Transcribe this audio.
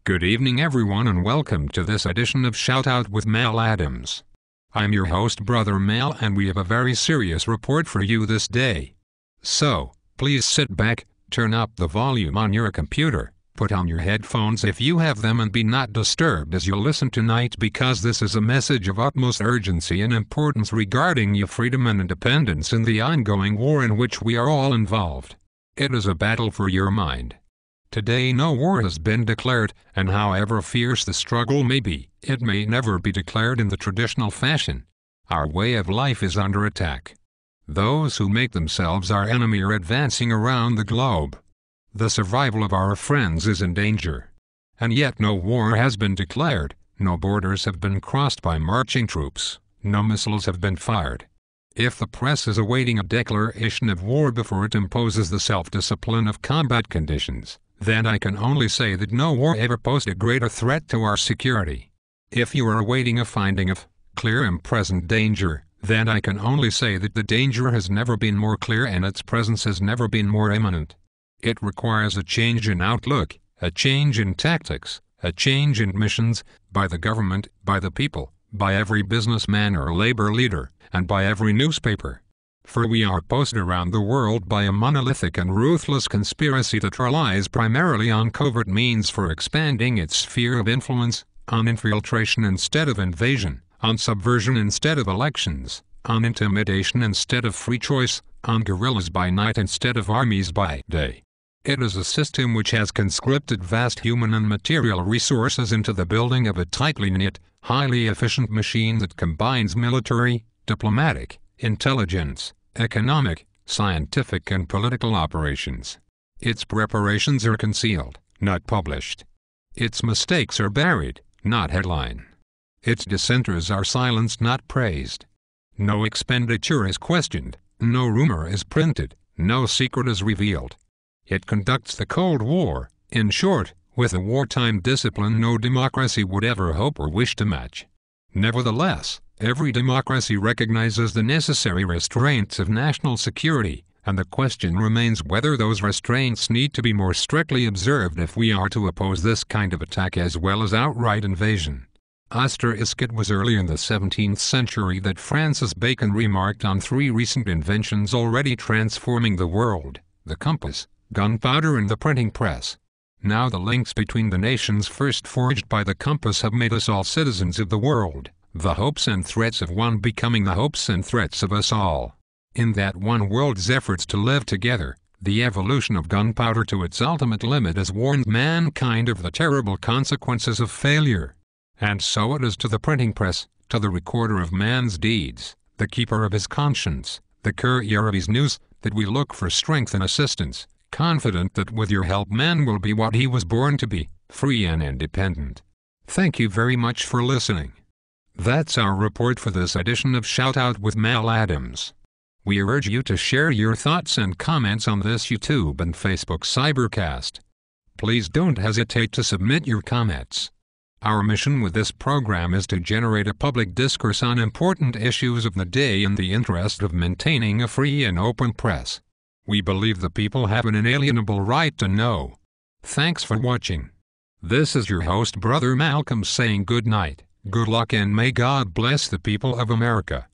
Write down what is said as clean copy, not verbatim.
Good evening everyone and welcome to this edition of Shoutout with Mal Adams. I'm your host Brother Mal and we have a very serious report for you this day. So, please sit back, turn up the volume on your computer, put on your headphones if you have them and be not disturbed as you listen tonight because this is a message of utmost urgency and importance regarding your freedom and independence in the ongoing war in which we are all involved. It is a battle for your mind. Today no war has been declared, and however fierce the struggle may be, it may never be declared in the traditional fashion. Our way of life is under attack. Those who make themselves our enemy are advancing around the globe. The survival of our friends is in danger. And yet no war has been declared, no borders have been crossed by marching troops, no missiles have been fired. If the press is awaiting a declaration of war before it imposes the self-discipline of combat conditions, then I can only say that no war ever posed a greater threat to our security. If you are awaiting a finding of clear and present danger, then I can only say that the danger has never been more clear and its presence has never been more imminent. It requires a change in outlook, a change in tactics, a change in missions, by the government, by the people, by every businessman or labor leader, and by every newspaper. For we are posted around the world by a monolithic and ruthless conspiracy that relies primarily on covert means for expanding its sphere of influence, on infiltration instead of invasion, on subversion instead of elections, on intimidation instead of free choice, on guerrillas by night instead of armies by day. It is a system which has conscripted vast human and material resources into the building of a tightly knit, highly efficient machine that combines military, diplomatic, intelligence, economic, scientific and political operations. Its preparations are concealed, not published. Its mistakes are buried, not headline. Its dissenters are silenced, not praised. No expenditure is questioned, no rumor is printed, no secret is revealed. It conducts the Cold War, in short, with a wartime discipline no democracy would ever hope or wish to match. Nevertheless, every democracy recognizes the necessary restraints of national security, and the question remains whether those restraints need to be more strictly observed if we are to oppose this kind of attack as well as outright invasion. It was early in the 17th century that Francis Bacon remarked on three recent inventions already transforming the world: the compass, gunpowder and the printing press. Now the links between the nations first forged by the compass have made us all citizens of the world, the hopes and threats of one becoming the hopes and threats of us all. In that one world's efforts to live together, the evolution of gunpowder to its ultimate limit has warned mankind of the terrible consequences of failure. And so it is to the printing press, to the recorder of man's deeds, the keeper of his conscience, the courier of his news, that we look for strength and assistance, confident that with your help man will be what he was born to be, free and independent. Thank you very much for listening. That's our report for this edition of Shoutout with Mal Adams. We urge you to share your thoughts and comments on this YouTube and Facebook cybercast. Please don't hesitate to submit your comments. Our mission with this program is to generate a public discourse on important issues of the day in the interest of maintaining a free and open press. We believe the people have an inalienable right to know. Thanks for watching. This is your host Brother Malcolm saying good night, good luck and may God bless the people of America.